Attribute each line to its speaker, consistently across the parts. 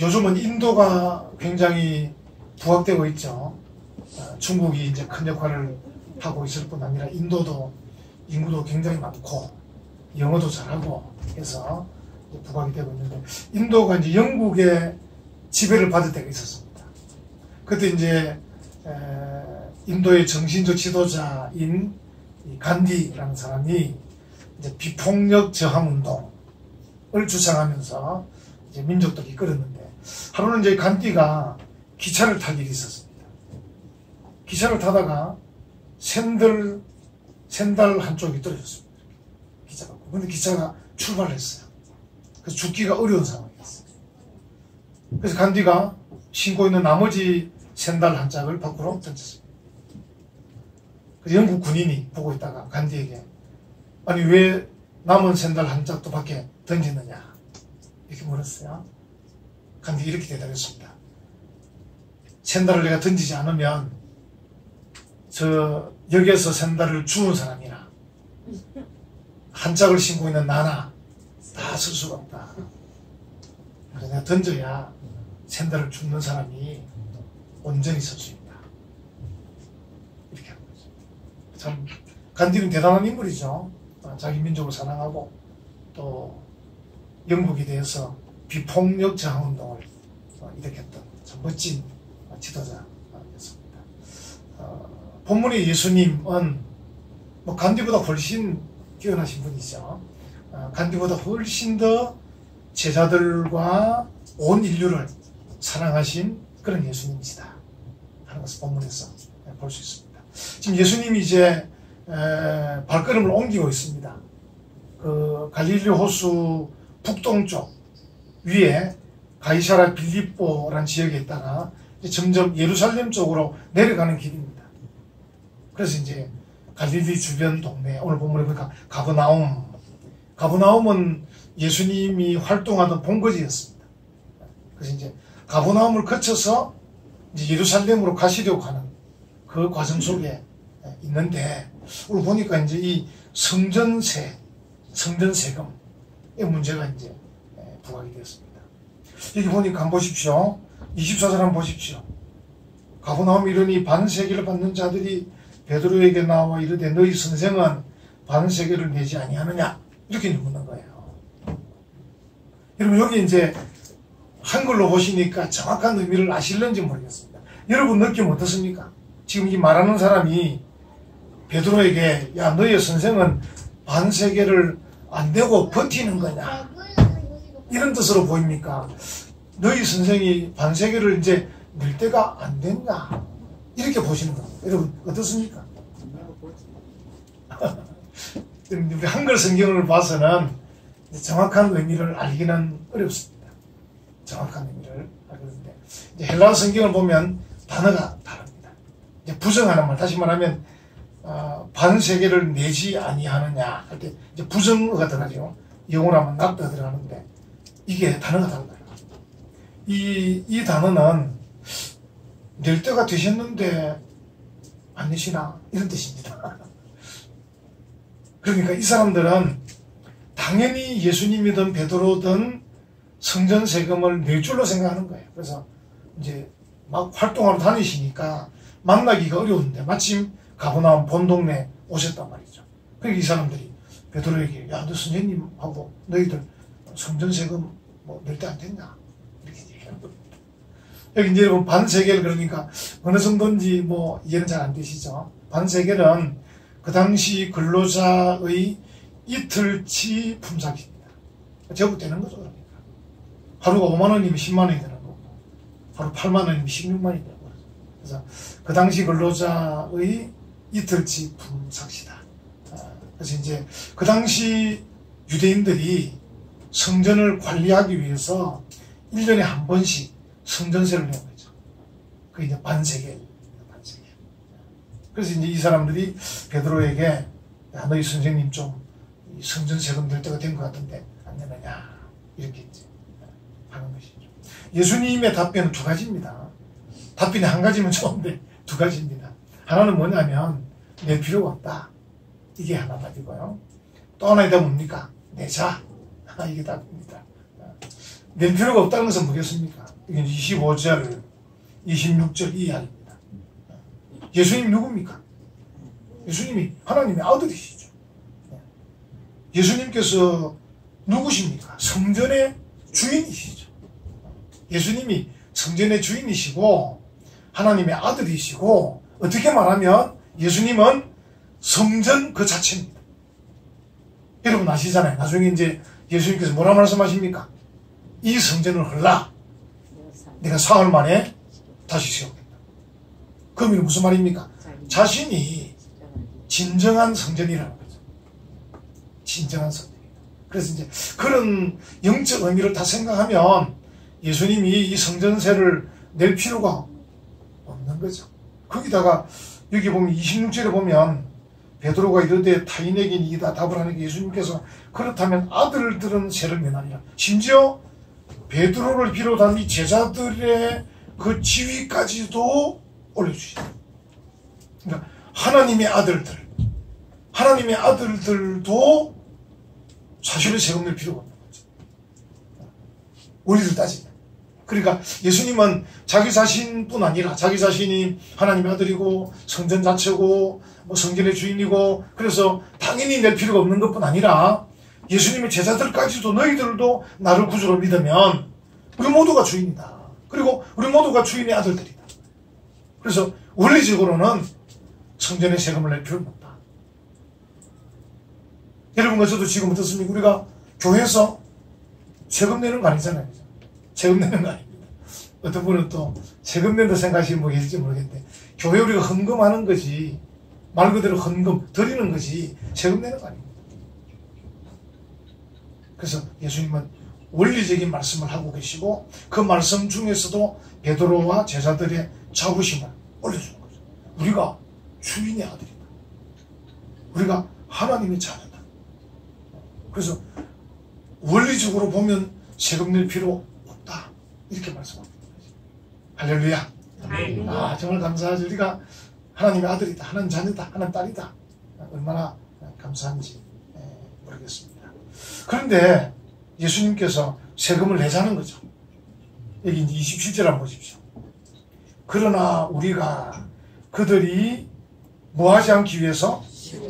Speaker 1: 요즘은 인도가 굉장히 부각되고 있죠. 중국이 이제 큰 역할을 하고 있을 뿐 아니라 인도도 인구도 굉장히 많고 영어도 잘하고 해서 부각이 되고 있는데, 인도가 이제 영국의 지배를 받을 때가 있었습니다. 그때 이제 인도의 정신적 지도자인 간디라는 사람이 이제 비폭력 저항 운동을 주창하면서 이제 민족들이 이끌었는데, 하루는 이제 간디가 기차를 탈 일이 있었습니다. 기차를 타다가 샌들 한쪽이 떨어졌습니다. 기차가. 근데 기차가 출발했어요. 그래서 죽기가 어려운 상황이었어요. 그래서 간디가 신고 있는 나머지 샌들 한 짝을 밖으로 던졌습니다. 그래서 영국 군인이 보고 있다가 간디에게, 아니 왜 남은 샌들 한 짝도 밖에 던지느냐 이렇게 물었어요. 간디 이렇게 대답했습니다. 샌들을 내가 던지지 않으면 저 여기에서 샌들을 주운 사람이나 한 짝을 신고 있는 나나 다 쓸 수가 없다. 그래서 내가 던져야 샌들을 줍는 사람이 온전히 쓸 수 있다. 이렇게 하는 거죠. 참 간디는 대단한 인물이죠. 자기 민족을 사랑하고 또 영국에 대해서 비폭력 저항 운동을 일으켰던 참 멋진 지도자였습니다. 본문의 예수님은 뭐 간디보다 훨씬 뛰어나신 분이죠. 간디보다 훨씬 더 제자들과 온 인류를 사랑하신 그런 예수님이시다 하는 것을 본문에서 볼 수 있습니다. 지금 예수님이 이제 발걸음을 옮기고 있습니다. 그 갈릴리 호수 북동쪽 위에 가이사라 빌립보라는 지역에 있다가 점점 예루살렘 쪽으로 내려가는 길입니다. 그래서 이제 갈릴리 주변 동네, 오늘 본문에 보니까 가버나움은 예수님이 활동하던 본거지였습니다. 그래서 이제 가버나움을 거쳐서 이제 예루살렘으로 가시려고 하는 그 과정 속에 있는데, 오늘 보니까 이제 이 성전세금의 문제가 이제 부각이 되었습니다. 여기 보니까 한번 보십시오. 24절 한번 보십시오. 가버나움 이르니 반세계를 받는 자들이 베드로에게 나와 이르되 너희 선생은 반세계를 내지 아니하느냐 이렇게 묻는 거예요. 여러분 여기 이제 한글로 보시니까 정확한 의미를 아실는지 모르겠습니다. 여러분 느낌 어떻습니까? 지금 이 말하는 사람이 베드로에게 야 너희 선생은 반세계를 안 내고 버티는 거냐 이런 뜻으로 보입니까? 너희 선생이 반세계를 이제 낼 때가 안 됐나 이렇게 보시는 겁니다. 여러분 어떻습니까? 우리 한글 성경을 봐서는 정확한 의미를 알기는 어렵습니다. 정확한 의미를 알겠는데, 이제 헬라 성경을 보면 단어가 다릅니다. 이제 부정하는 말, 다시 말하면 반세계를 내지 아니하느냐 할 때 이제 부정어가 들어가죠. 영어로 하면 낙가 들어가는데 이게 단어가 달라요. 이 단어는 낼 때가 되셨는데 안 내시나 이런 뜻입니다. 그러니까 이 사람들은 당연히 예수님이든 베드로든 성전 세금을 낼 줄로 생각하는 거예요. 그래서 이제 막 활동하러 다니시니까 만나기가 어려운데 마침 가버나움 본 동네 오셨단 말이죠. 그러니까 이 사람들이 베드로에게 야 너 선생님하고 너희들 성전 세금 뭐 낼 때 안 됐나 이렇게 얘기하는 겁니다. 여기 이제 여러분 반세겔 그러니까 어느 정도인지 뭐 이해는 잘 안 되시죠. 반세겔은 그 당시 근로자의 이틀치 품삯입니다. 제국되는 거죠. 그러니까 하루가 5만 원이면 10만 원이 되는 거고 하루 8만 원이면 16만 원이 되는 거죠. 그래서 그 당시 근로자의 이틀치 품삯이다. 그래서 이제 그 당시 유대인들이 성전을 관리하기 위해서 1년에 한 번씩 성전세를 내는 거죠. 그게 이제 반세겔. 그래서 이제 이 사람들이 베드로에게 야, 너희 선생님 좀 성전세금 낼 때가 된 것 같은데 안 내느냐 이렇게 이제 하는 것이죠. 예수님의 답변은 두 가지입니다. 답변이 한 가지면 좋은데 두 가지입니다. 하나는 뭐냐면 낼 필요가 없다. 이게 하나 답이고요. 또 하나가 뭡니까? 내자. 이게 답입니다. 낼 필요가 없다는 것은 뭐겠습니까? 이게 25절, 26절 이 이야기입니다. 예수님 누굽니까? 예수님이 하나님의 아들이시죠. 예수님께서 누구십니까? 성전의 주인이시죠. 예수님이 성전의 주인이시고 하나님의 아들이시고, 어떻게 말하면 예수님은 성전 그 자체입니다. 여러분 아시잖아요. 나중에 이제 예수님께서 뭐라 말씀하십니까? 이 성전을 헐라. 내가 사흘 만에 다시 세우겠다. 그 의미는 무슨 말입니까? 자신이 진정한 성전이라는 거죠. 진정한 성전이다. 그래서 이제 그런 영적 의미를 다 생각하면 예수님이 이 성전세를 낼 필요가 없는 거죠. 거기다가 여기 보면 26절에 보면 베드로가 이르되 타인에게 이다 답을 하니까 예수님께서 그렇다면 아들들은 세를 면하리라. 심지어 베드로를 비롯한 이 제자들의 그 지위까지도 올려주시다. 그러니까 하나님의 아들들도 사실은 세금 낼 필요가 없는 거죠. 원리를 따지면. 그러니까 예수님은 자기 자신뿐 아니라 자기 자신이 하나님의 아들이고 성전 자체고 뭐 성전의 주인이고, 그래서 당연히 낼 필요가 없는 것뿐 아니라 예수님의 제자들까지도 너희들도 나를 구주로 믿으면 우리 모두가 주인이다. 그리고 우리 모두가 주인의 아들들이다. 그래서 원리적으로는 성전에 세금을 낼 필요는 없다. 여러분과 저도 지금 어떻습니까? 우리가 교회에서 세금 내는 거 아니잖아요. 세금 내는 거 아닙니다. 어떤 분은 또 세금 낸다 생각하시는 분이 계실지 모르겠는데, 교회 우리가 헌금하는 거지, 말 그대로 헌금 드리는 거지 세금 내는 거 아닙니다. 그래서 예수님은 원리적인 말씀을 하고 계시고, 그 말씀 중에서도 베드로와 제자들의 자부심을 올려주는 거죠. 우리가 주인의 아들이다. 우리가 하나님의 자녀다. 그래서 원리적으로 보면 세금 낼 필요 없다. 이렇게 말씀합니다. 할렐루야. 아, 정말 감사하죠. 우리가 하나님의 아들이다. 하나님 자녀다. 하나님 딸이다. 얼마나 감사한지 모르겠습니다. 그런데 예수님께서 세금을 내자는 거죠. 여기 이제 27절 한번 보십시오. 그러나 우리가 그들이 뭐 하지 않기 위해서?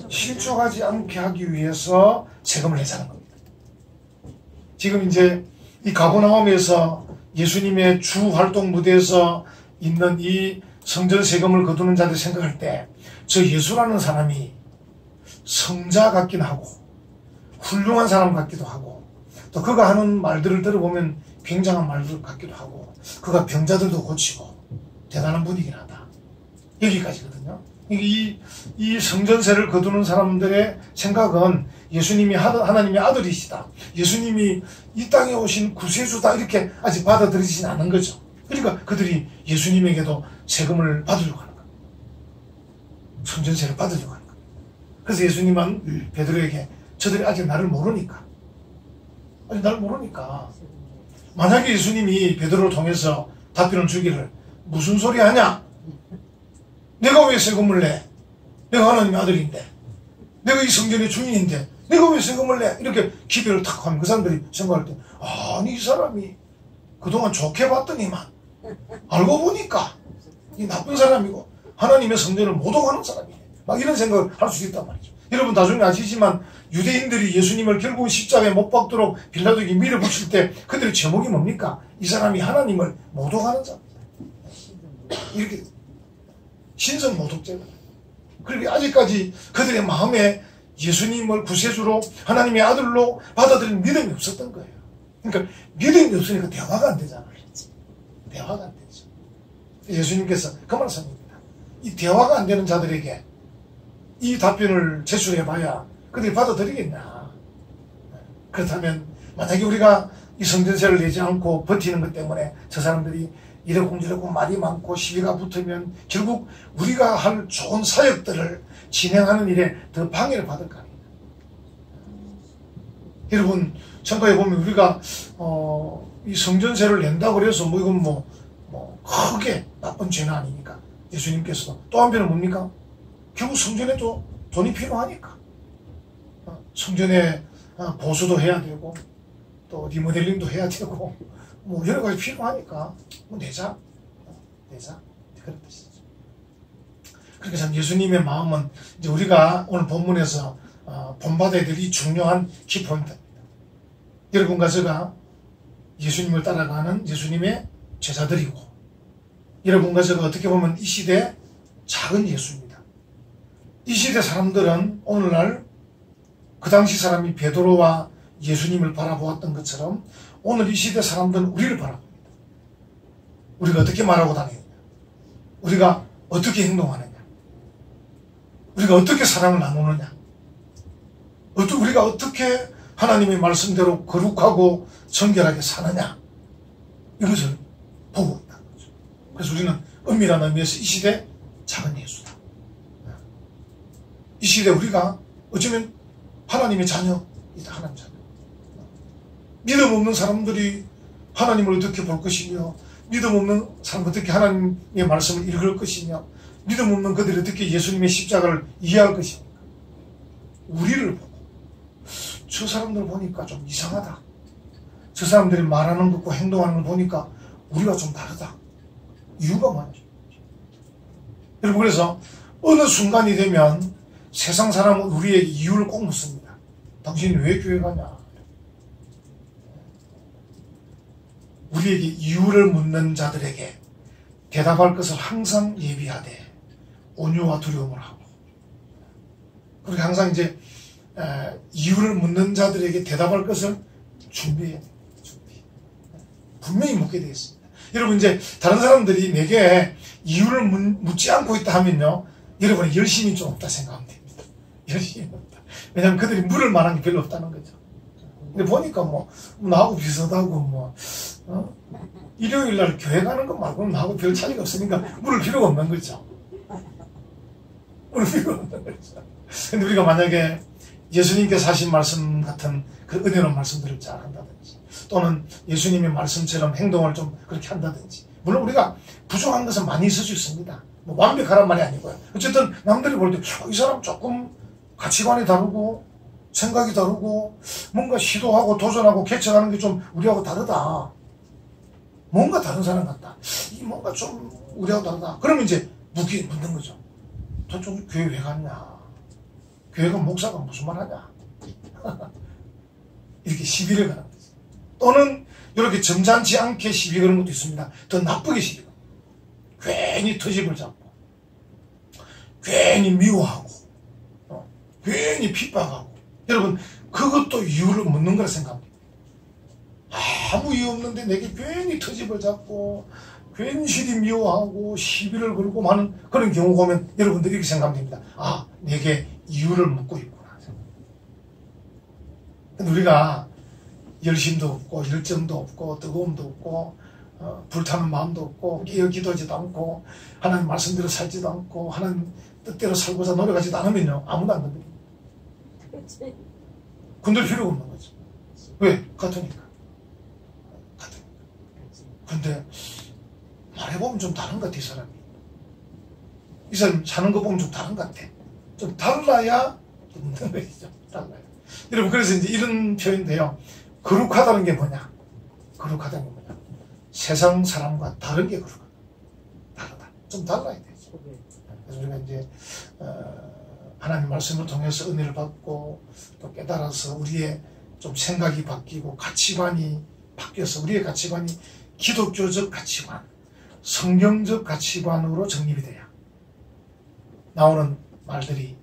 Speaker 1: 실족하지 않게 하기 위해서 세금을 내자는 겁니다. 지금 이제 이 가버나움에서 예수님의 주 활동 무대에서 있는 이 성전 세금을 거두는 자들 생각할 때, 저 예수라는 사람이 성자 같긴 하고 훌륭한 사람 같기도 하고, 또 그가 하는 말들을 들어보면 굉장한 말들 같기도 하고, 그가 병자들도 고치고 대단한 분이긴 하다. 여기까지거든요. 이 성전세를 거두는 사람들의 생각은 예수님이 하나님의 아들이시다, 예수님이 이 땅에 오신 구세주다, 이렇게 아직 받아들이진 않은 거죠. 그러니까 그들이 예수님에게도 세금을 받으려고 하는 거예요. 성전세를 받으려고 하는 거예요. 그래서 예수님은 베드로에게 저들이 아직 나를 모르니까, 만약에 예수님이 베드로를 통해서 답변을 주기를, 무슨 소리 하냐? 내가 왜 세금을 내? 내가 하나님의 아들인데, 내가 이 성전의 주인인데 내가 왜 세금을 내? 이렇게 기별을 탁 하면 그 사람들이 생각할 때, 아니 이 사람이 그동안 좋게 봤더니만 알고 보니까 이 나쁜 사람이고 하나님의 성전을 모독하는 사람이네, 막 이런 생각을 할 수 있단 말이죠. 여러분 나중에 아시지만 유대인들이 예수님을 결국 십자가에 못 박도록 빌라도에게 밀어붙일 때 그들의 제목이 뭡니까? 이 사람이 하나님을 모독하는 자입니다. 이렇게 신성 모독죄가. 그리고 아직까지 그들의 마음에 예수님을 구세주로 하나님의 아들로 받아들이는 믿음이 없었던 거예요. 그러니까 믿음이 없으니까 대화가 안 되잖아요. 대화가 안 되죠. 예수님께서 그 말씀입니다. 이 대화가 안 되는 자들에게 이 답변을 제출해봐야 그들이 받아들이겠냐. 그렇다면 만약에 우리가 이 성전세를 내지 않고 버티는 것 때문에 저 사람들이 이러쿵저러쿵 말이 많고 시비가 붙으면 결국 우리가 할 좋은 사역들을 진행하는 일에 더 방해를 받을 거 아닙니까? 여러분 생각해 보면 우리가 이 성전세를 낸다고 해서 뭐 이건 뭐 크게 나쁜 죄는 아니니까. 예수님께서도 또 한편은 뭡니까? 결국 성전에도 돈이 필요하니까. 성전에 보수도 해야 되고 또 리모델링도 해야 되고 뭐 여러 가지 필요하니까 뭐 내자 그런 뜻이죠. 그러니까 참 예수님의 마음은 이제 우리가 오늘 본문에서 본받아야 될 이 중요한 키포인트입니다. 여러분과 제가 예수님을 따라가는 예수님의 제자들이고, 여러분과 제가 어떻게 보면 이 시대 작은 예수입니다. 이 시대 사람들은 오늘날 그 당시 사람이 베드로와 예수님을 바라보았던 것처럼 오늘 이 시대 사람들은 우리를 바라봅니다. 우리가 어떻게 말하고 다니느냐, 우리가 어떻게 행동하느냐, 우리가 어떻게 사랑을 나누느냐, 우리가 어떻게 하나님의 말씀대로 거룩하고 정결하게 사느냐, 이것을 보고 있다는 거죠. 그래서 우리는 엄밀한 의미에서 이 시대 작은 예수다. 이 시대 우리가 어쩌면 하나님의 자녀이다. 하나님 자녀. 믿음 없는 사람들이 하나님을 어떻게 볼 것이며, 믿음 없는 사람 어떻게 하나님의 말씀을 읽을 것이며, 믿음 없는 그들이 어떻게 예수님의 십자가를 이해할 것입니까? 우리를 보고 저 사람들 보니까 좀 이상하다, 저 사람들이 말하는 것과 행동하는 걸 보니까 우리가 좀 다르다. 이유가 뭐냐? 여러분, 그래서 어느 순간이 되면 세상 사람은 우리에게 이유를 꼭 묻습니다. 당신이 왜 교회 가냐? 우리에게 이유를 묻는 자들에게 대답할 것을 항상 예비하되 온유와 두려움을 하고, 그리고 항상 이제 이유를 묻는 자들에게 대답할 것을 준비해야 돼요. 분명히 묻게 되어 있습니다. 여러분, 이제 다른 사람들이 내게 이유를 묻지 않고 있다 하면요, 여러분이 열심히 좀 없다 생각하면 됩니다. 열심히 없다. 왜냐하면 그들이 물을 만한 게 별로 없다는 거죠. 근데 보니까 뭐 나하고 비슷하고 일요일 날 교회 가는 것 말고는 나하고 별 차이가 없으니까 물을 필요가 없는 거죠. 물을 필요가 없는 거죠. 근데 우리가 만약에 예수님께서 하신 말씀 같은 그 은혜로운 말씀들을 잘 한다든지, 또는 예수님의 말씀처럼 행동을 좀 그렇게 한다든지, 물론 우리가 부족한 것은 많이 있을 수 있습니다. 뭐 완벽하란 말이 아니고요. 어쨌든 남들이 볼 때 이 사람 조금 가치관이 다르고 생각이 다르고 뭔가 시도하고 도전하고 개척하는 게 좀 우리하고 다르다, 뭔가 다른 사람 같다, 이 뭔가 좀 우리하고 다르다. 그러면 이제 묻는 거죠. 저쪽 교회 왜 갔냐, 교회가 목사가 무슨 말 하냐 이렇게 시비를 거는 거죠. 또는 이렇게 점잖지 않게 시비 거는 것도 있습니다. 더 나쁘게 시비 거는 거예요. 괜히 터집을 잡고, 괜히 미워하고, 괜히 핍박하고. 여러분, 그것도 이유를 묻는 거라 생각합니다. 아무 이유 없는데 내게 괜히 터집을 잡고 괜시리 미워하고 시비를 걸고 하는 그런 경우가 오면 여러분들이 이렇게 생각하면 됩니다. 아, 내게 이유를 묻고 있구나. 근데 우리가 열심도 없고 열정도 없고 뜨거움도 없고 불타는 마음도 없고 깨어 기도하지도 않고 하나님 말씀대로 살지도 않고 하나님 뜻대로 살고자 노력하지도 않으면요, 아무도 안 건드립니다. 건들 필요가 없는 거죠. 왜? 같으니까. 근데 말해보면 좀 다른 것 같아. 이 사람이, 이 사람 사는 거 보면 좀 다른 것 같아. 좀 달라야 없는 것이죠. 달라요. 여러분, 그래서 이제 이런 표현인데요, 거룩하다는 게 뭐냐? 거룩하다는 게 뭐냐? 세상 사람과 다른 게 거룩하다. 다르다. 좀 달라야 되죠. 그래서 우리가 이제 하나님 말씀을 통해서 은혜를 받고 또 깨달아서 우리의 좀 생각이 바뀌고 가치관이 바뀌어서 우리의 가치관이 기독교적 가치관, 성경적 가치관으로 정립이 돼야 나오는 말들이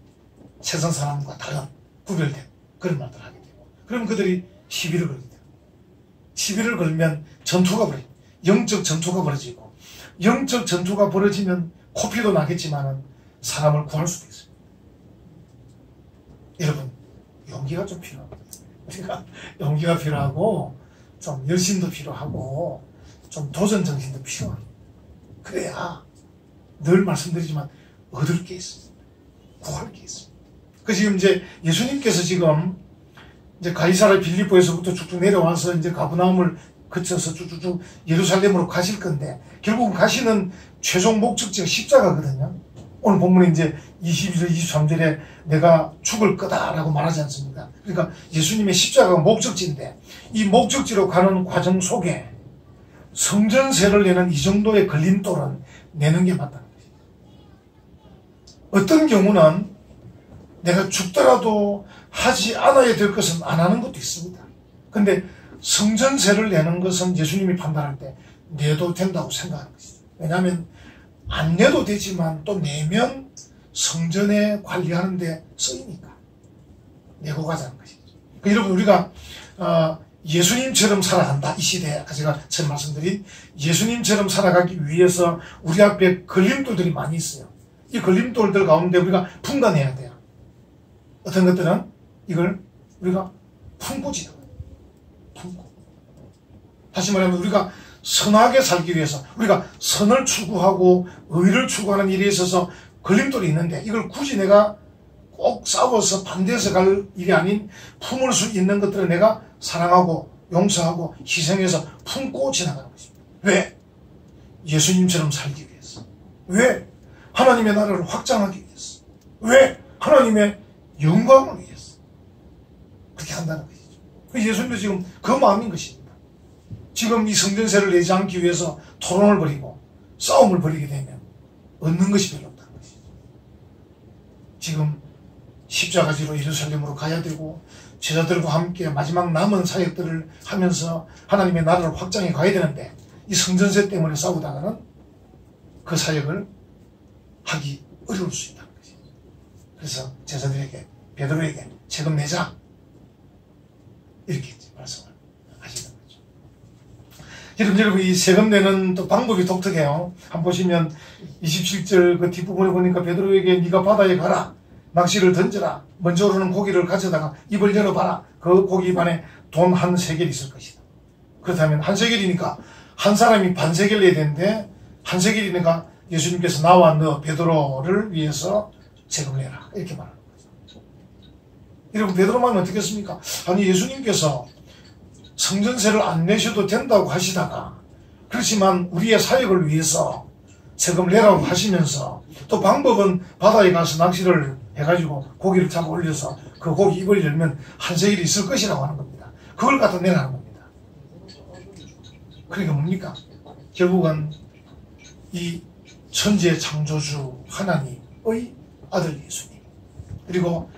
Speaker 1: 세상 사람과 다른 구별된 그런 말들을 하게 되고, 그러면 그들이 시비를 걸게 돼요. 시비를 걸면 전투가 벌어집니다. 영적 전투가 벌어지고, 영적 전투가 벌어지면 코피도 나겠지만은 사람을 구할 수도 있습니다. 여러분, 용기가 좀 필요합니다. 우리가 용기가 필요하고 좀 열심도 필요하고 좀 도전 정신도 필요합니다. 그래야 늘 말씀드리지만 얻을 게 있습니다. 구할 게 있습니다. 그 지금 이제 예수님께서 지금 이제 가이사랴 빌립보에서부터 쭉쭉 내려와서 이제 가브나움을 거쳐서 쭉쭉쭉 예루살렘으로 가실 건데, 결국은 가시는 최종 목적지가 십자가거든요. 오늘 본문에 이제 22절, 23절에 내가 죽을 거다라고 말하지 않습니까? 그러니까 예수님의 십자가가 목적지인데, 이 목적지로 가는 과정 속에 성전세를 내는 이 정도의 걸림돌은 내는 게 맞다는 거지. 어떤 경우는 내가 죽더라도 하지 않아야 될 것은 안 하는 것도 있습니다. 근데 성전세를 내는 것은 예수님이 판단할 때 내도 된다고 생각하는 것이죠. 왜냐하면 안 내도 되지만 또 내면 성전에 관리하는 데 쓰이니까 내고 가자는 것이죠. 여러분, 우리가 예수님처럼 살아간다. 이 시대에 제가 처음 말씀드린 예수님처럼 살아가기 위해서 우리 앞에 걸림돌들이 많이 있어요. 이 걸림돌들 가운데 우리가 분간해야 돼요. 어떤 것들은 이걸 우리가 품고 지나가요. 품고. 다시 말하면 우리가 선하게 살기 위해서 우리가 선을 추구하고 의를 추구하는 일에 있어서 걸림돌이 있는데 이걸 굳이 내가 꼭 싸워서 반대해서 갈 일이 아닌 품을 수 있는 것들을 내가 사랑하고 용서하고 희생해서 품고 지나가는 것입니다. 왜? 예수님처럼 살기 위해서. 왜? 하나님의 나라를 확장하기 위해서. 왜? 하나님의 영광을 위해서. 그렇게 한다는 것이죠. 예수님도 지금 그 마음인 것입니다. 지금 이 성전세를 내지 않기 위해서 토론을 벌이고 싸움을 벌이게 되면 얻는 것이 별로 없다는 것이죠. 지금 십자가지로 예루살렘으로 가야 되고 제자들과 함께 마지막 남은 사역들을 하면서 하나님의 나라를 확장해 가야 되는데 이 성전세 때문에 싸우다가는 그 사역을 하기 어려울 수 있다는 것이죠. 그래서 제자들에게 베드로에게 세금 내자 이렇게 말씀을 하시는 거죠. 여러분 이 세금 내는 또 방법이 독특해요. 한번 보시면 27절 그 뒷부분에 보니까 베드로에게 네가 바다에 가라. 낚시를 던져라. 먼저 오르는 고기를 가져다가 입을 열어봐라. 그 고기 입 안에 돈 한 세겔 있을 것이다. 그렇다면 한 세겔이니까 한 사람이 반 세겔 내야 되는데 한 세겔이니까 예수님께서 나와 너 베드로를 위해서 세금을 내라. 이렇게 말하는 거죠. 여러분 베드로만 어떻게 했습니까? 아니 예수님께서 성전세를 안 내셔도 된다고 하시다가 그렇지만 우리의 사역을 위해서 세금을 내라고 하시면서 또 방법은 바다에 가서 낚시를 해가지고 고기를 잡아 올려서 그 고기 입을 열면 한 세겔이 있을 것이라고 하는 겁니다. 그걸 갖다 내라는 겁니다. 그러니까 뭡니까? 결국은 이 천지의 창조주 하나님의 아들 예수님 그리고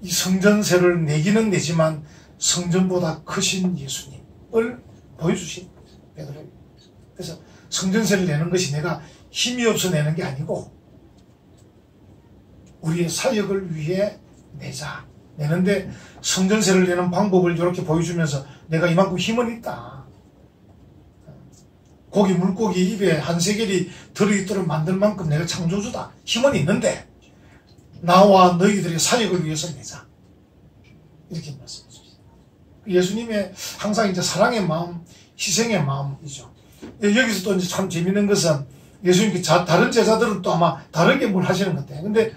Speaker 1: 이 성전세를 내기는 내지만 성전보다 크신 예수님을 보여주신 베드로입니다. 그래서 성전세를 내는 것이 내가 힘이 없어 내는 게 아니고 우리의 사역을 위해 내는데 성전세를 내는 방법을 이렇게 보여주면서 내가 이만큼 힘은 있다. 물고기 입에 한 세겔이 들어있도록 만들 만큼 내가 창조주다. 힘은 있는데 나와 너희들의 사역을 위해서 내자. 이렇게 말씀해 주십니다. 예수님의 항상 이제 사랑의 마음, 희생의 마음이죠. 여기서 또 이제 참 재밌는 것은 예수님께 다른 제자들은 또 아마 다르게 뭘 하시는 것 같아요. 근데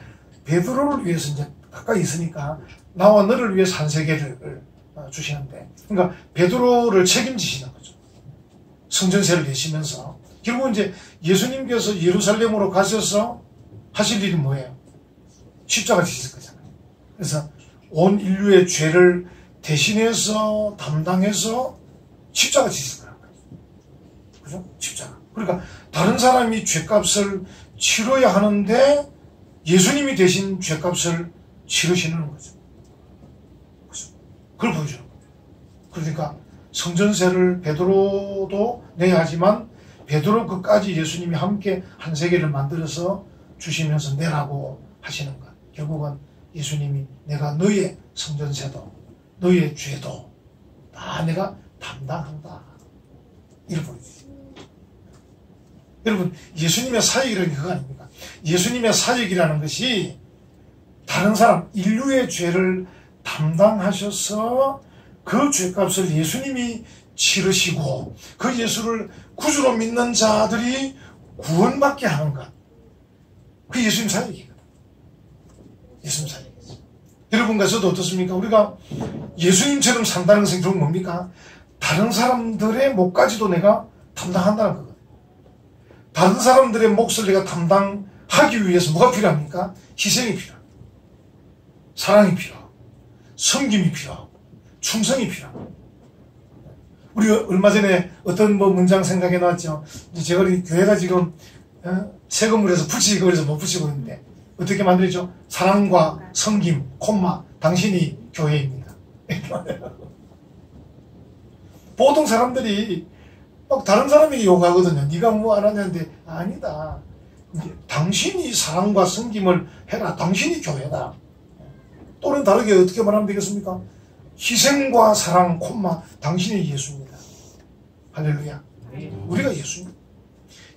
Speaker 1: 베드로를 위해서 이제 가까이 있으니까 나와 너를 위해서 한 세겔을 주시는데 그러니까 베드로를 책임지시는 거죠. 성전세를 내시면서 결국 이제 예수님께서 예루살렘으로 가셔서 하실 일이 뭐예요? 십자가 지실 거잖아요. 그래서 온 인류의 죄를 대신해서 담당해서 십자가 지실 거란 말이에요. 그죠? 십자가. 그러니까 다른 사람이 죄값을 치러야 하는데 예수님이 대신 죄값을 치르시는 거죠. 그죠? 그걸 보여주는 거예요. 그러니까 성전세를 베드로도 내야 하지만 베드로 끝까지 예수님이 함께 한 세계를 만들어서 주시면서 내라고 하시는 것. 결국은 예수님이 내가 너의 성전세도 너의 죄도 다 내가 담당한다. 이렇게 보여주죠. 여러분 예수님의 사역이라는 게 그거 아닙니까? 예수님의 사역이라는 것이 다른 사람 인류의 죄를 담당하셔서 그 죄값을 예수님이 치르시고 그 예수를 구주로 믿는 자들이 구원받게 하는 것. 그게 예수님 사역이거든. 예수님 사역이죠. 여러분과 저도 어떻습니까? 우리가 예수님처럼 산다는 것은 결국 뭡니까? 다른 사람들의 몫까지도 내가 담당한다는 거거든요. 다른 사람들의 몫을 내가 담당하기 위해서 뭐가 필요합니까? 희생이 필요합니다. 사랑이 필요하고 섬김이 필요하고 충성이 필요합니다. 우리 얼마 전에 어떤 뭐 문장 생각해 놨죠. 이제 제가 우리 교회가 지금 새 건물에서 붙이고 그래서 못 붙이고 있는데 어떻게 만들죠? 사랑과 섬김, 콤마, 당신이 교회입니다. 보통 사람들이 막 다른 사람에게 욕하거든요. 네가 뭐 안 하냐는데 아니다. 당신이 사랑과 섬김을 해라. 당신이 교회다. 또는 다르게 어떻게 말하면 되겠습니까? 희생과 사랑, 콤마, 당신이 예수입니다. 할렐루야. 우리가 예수입니다.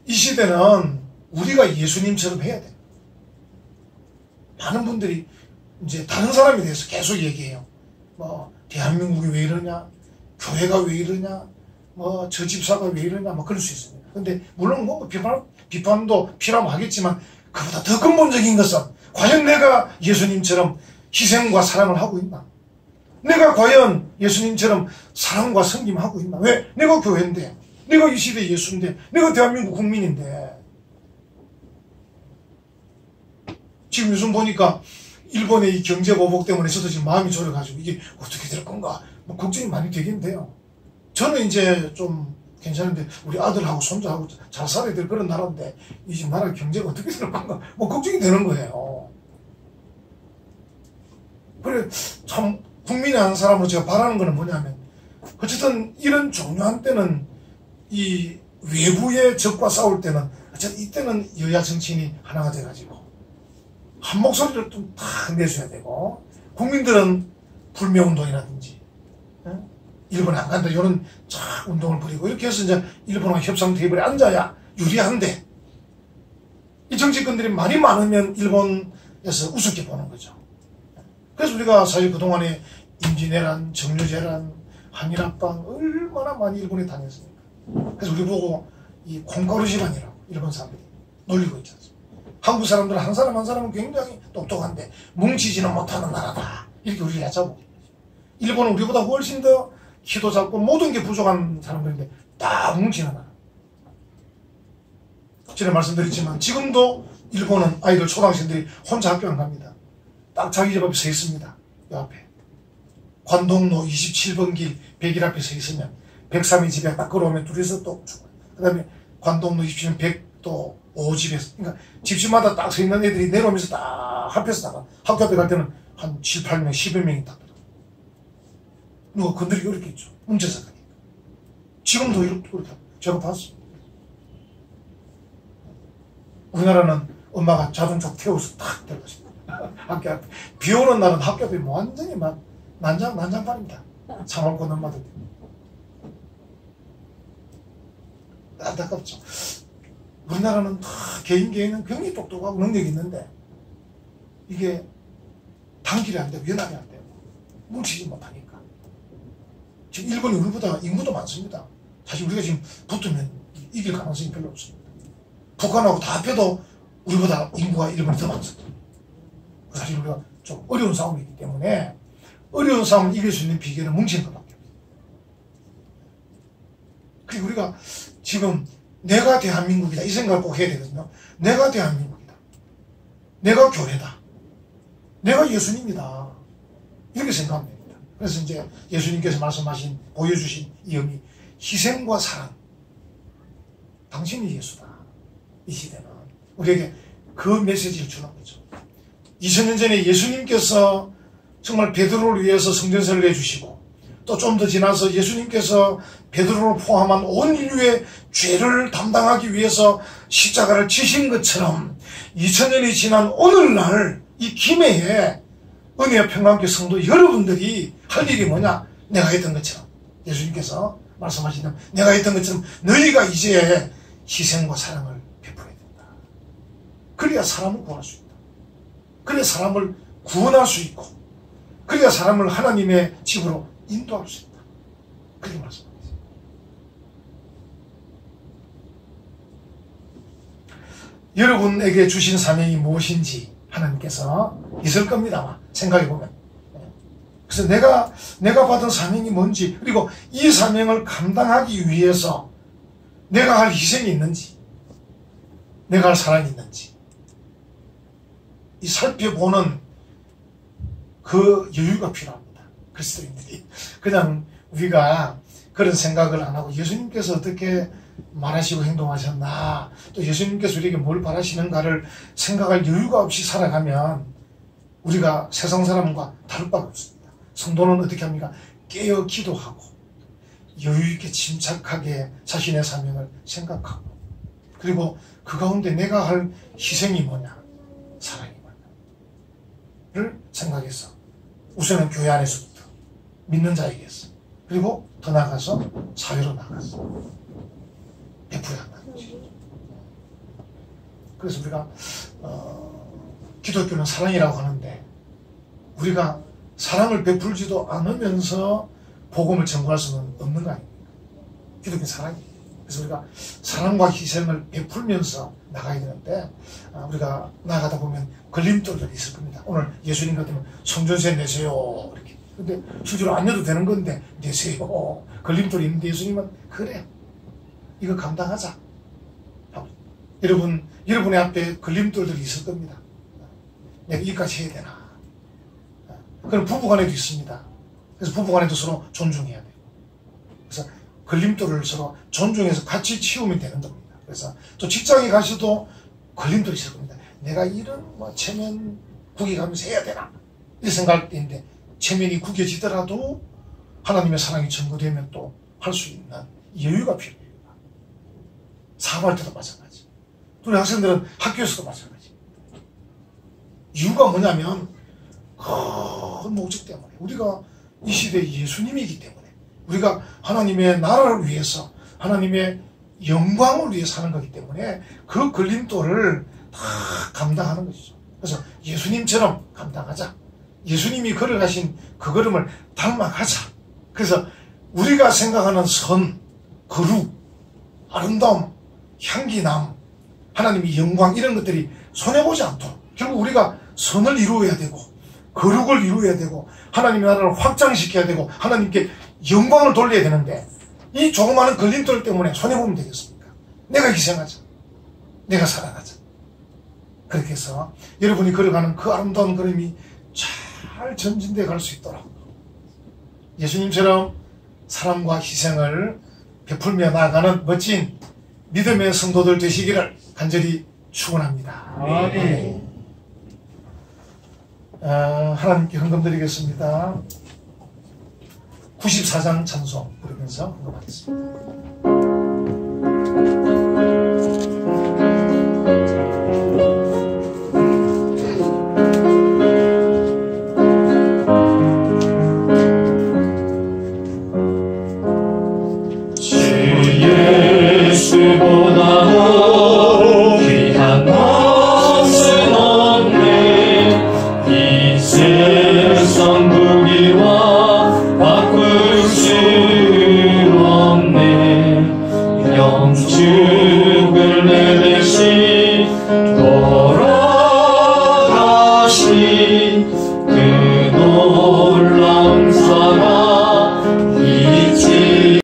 Speaker 1: 이 시대는 우리가 예수님처럼 해야 돼요. 많은 분들이 이제 다른 사람에 대해서 계속 얘기해요. 뭐 대한민국이 왜 이러냐, 교회가 왜 이러냐, 뭐 저 집사가 왜 이러냐, 뭐 그럴 수 있습니다. 근데 물론 뭐 비판도 필요하면 하겠지만 그보다 더 근본적인 것은 과연 내가 예수님처럼 희생과 사랑을 하고 있나? 내가 과연 예수님처럼 사랑과 섬김하고 있나? 왜? 내가 교회인데, 내가 이 시대 예수인데, 내가 대한민국 국민인데. 지금 요즘 보니까 일본의 이 경제 보복 때문에 저도 지금 마음이 졸여가지고 이게 어떻게 될 건가 뭐 걱정이 많이 되긴 돼요. 저는 이제 좀 괜찮은데 우리 아들하고 손자하고 잘 살아야 될 그런 나라인데 이 집 나라 경제가 어떻게 될 건가 뭐 걱정이 되는 거예요. 그래 참 국민의 한 사람으로 제가 바라는 거는 뭐냐면 어쨌든 이런 중요한 때는 이 외부의 적과 싸울 때는 어쨌든 이때는 여야 정치인이 하나가 돼가지고 한 목소리를 좀 탁 내줘야 되고 국민들은 불매운동이라든지 일본에 안 간다 이런 쫙 운동을 벌이고 이렇게 해서 이제 일본과 협상 테이블에 앉아야 유리한데 이 정치권들이 많이 많으면 일본에서 우습게 보는 거죠. 그래서 우리가 사실 그동안에 임진왜란, 정유재란, 한일합방 얼마나 많이 일본에 다녔습니까? 그래서 우리 보고 이 콩가루 집안이라고 일본 사람들이 놀리고 있지 않습니까? 한국 사람들은 한 사람 한 사람은 굉장히 똑똑한데 뭉치지는 못하는 나라다 이렇게 우리가 얕잡고 일본은 우리보다 훨씬 더 키도 작고 모든 게 부족한 사람들인데 딱 뭉치는 나라. 전에 말씀드렸지만 지금도 일본은 아이들 초등학생들이 혼자 학교 안 갑니다. 딱 자기 집 앞에 서 있습니다. 이 앞에 관동로 27번 길 100일 앞에 서 있으면 103이 집에 딱 걸어오면 둘이서 또 죽어요. 그 다음에 관동로 27번 100또 5집에서 그러니까 집집마다 딱 서 있는 애들이 내려오면서 딱 합해서 나가 학교 앞에 갈 때는 한 7, 8명 10여 명이 딱 들어. 누가 건드리기 어렵겠죠. 뭉쳐서 가니까. 지금도 이렇게 제가 봤어. 우리나라는 엄마가 자동차 태워서 탁 데려가십니다. 학교 앞에. 비 오는 날은 학교 앞에 완전히 막 난장판입니다. 창원권 엄마들. 안타깝죠. 우리나라는 다 개인은 굉장히 똑똑하고 능력이 있는데 이게 단길이 안 되고 연합이 안 되고 뭉치지 못하니까 지금 일본이 우리보다 인구도 많습니다. 사실 우리가 지금 붙으면 이길 가능성이 별로 없습니다. 북한하고 다 합해도 우리보다 인구가 일본이 더 많습니다. 사실 우리가 좀 어려운 싸움이기 때문에 어려운 싸움을 이길 수 있는 비결은 뭉치는 것밖에 없어요. 그리고 우리가 지금 내가 대한민국이다 이 생각을 꼭 해야 되거든요. 내가 대한민국이다. 내가 교회다. 내가 예수님이다. 이렇게 생각하면 됩니다. 그래서 이제 예수님께서 말씀하신 보여주신 이 의미 희생과 사랑 당신이 예수다. 이 시대는 우리에게 그 메시지를 주는 거죠. 2000년 전에 예수님께서 정말 베드로를 위해서 성전세를 내주시고 또 좀 더 지나서 예수님께서 베드로를 포함한 온 인류의 죄를 담당하기 위해서 십자가를 지신 것처럼 2000년이 지난 오늘날 이 김해에 은혜와 평강교회 성도 여러분들이 할 일이 뭐냐? 내가 했던 것처럼 예수님께서 말씀하시는 내가 했던 것처럼 너희가 이제 희생과 사랑을 베풀어야 된다. 그래야 사람을 구할 수 있다. 그래야 사람을 구원할 수 있고 그래야 사람을 하나님의 집으로 인도할 수 있다. 그렇게 말씀하셨습니다. 여러분에게 주신 사명이 무엇인지 하나님께서 있을 겁니다. 생각해보면. 그래서 내가 받은 사명이 뭔지 그리고 이 사명을 감당하기 위해서 내가 할 희생이 있는지 내가 할 사랑이 있는지 이 살펴보는 그 여유가 필요합니다. 그리스도인들이 그냥 우리가 그런 생각을 안 하고 예수님께서 어떻게 말하시고 행동하셨나, 또 예수님께서 우리에게 뭘 바라시는가를 생각할 여유가 없이 살아가면 우리가 세상 사람과 다를 바가 없습니다. 성도는 어떻게 합니까? 깨어 기도하고 여유 있게 침착하게 자신의 사명을 생각하고, 그리고 그 가운데 내가 할 희생이 뭐냐, 사랑이 뭐냐를 생각해서 우선은 교회 안에서부터 믿는 자에게서, 그리고 더 나아가서 사회로 나가서 베풀어야 한다는 것이죠. 그래서 우리가 기독교는 사랑이라고 하는데, 우리가 사랑을 베풀지도 않으면서 복음을 전구할 수는 없는 거 아닙니까? 기독교는 사랑이에요. 그래서 우리가 사랑과 희생을 베풀면서 나가야 되는데, 우리가 나가다 보면 걸림돌들이 있을 겁니다. 오늘 예수님 같으면 성전세 내세요 이렇게. 근데 실제로 안 내도 되는 건데 내세요. 걸림돌이 있는데 예수님은 그래, 이거 감당하자. 여러분의 앞에 걸림돌들이 있을 겁니다. 내가 이까지 해야 되나. 그럼 부부간에도 있습니다. 그래서 부부간에도 서로 존중해야 돼요. 그래서 걸림돌을 서로 존중해서 같이 치우면 되는 겁니다. 그래서 또 직장에 가셔도 걸림돌이 있을 겁니다. 내가 이런 체면 구겨가면서 해야 되나, 이렇게 생각할 때 있는데, 체면이 구겨지더라도 하나님의 사랑이 전거되면 또 할 수 있는 여유가 필요해요. 사업할 때도 마찬가지. 우리 학생들은 학교에서도 마찬가지. 이유가 뭐냐면 큰 목적 때문에, 우리가 이 시대의 예수님이기 때문에, 우리가 하나님의 나라를 위해서, 하나님의 영광을 위해 사는 거기 때문에 그 걸림돌을 다 감당하는 것이죠. 그래서 예수님처럼 감당하자. 예수님이 걸어가신 그 걸음을 닮아가자. 그래서 우리가 생각하는 선, 거룩, 아름다움, 향기남, 하나님의 영광, 이런 것들이 손해보지 않도록 결국 우리가 선을 이루어야 되고 거룩을 이루어야 되고 하나님의 나라를 확장시켜야 되고 하나님께 영광을 돌려야 되는데, 이 조그마한 걸림돌 때문에 손해보면 되겠습니까? 내가 희생하자. 내가 살아가자. 그렇게 해서 여러분이 걸어가는 그 아름다운 걸음이 잘 전진돼 갈 수 있도록 예수님처럼 사랑과 희생을 베풀며 나아가는 멋진 믿음의 성도들 되시기를 간절히 축원합니다.
Speaker 2: 아멘.
Speaker 1: 하나님께 헌금 드리겠습니다. 94장 찬송 부르면서 헌금하겠습니다.
Speaker 2: 예수보다 귀한 것은 없네. 이 세상 부귀와 바꿀 수 없네. 영축을 내대신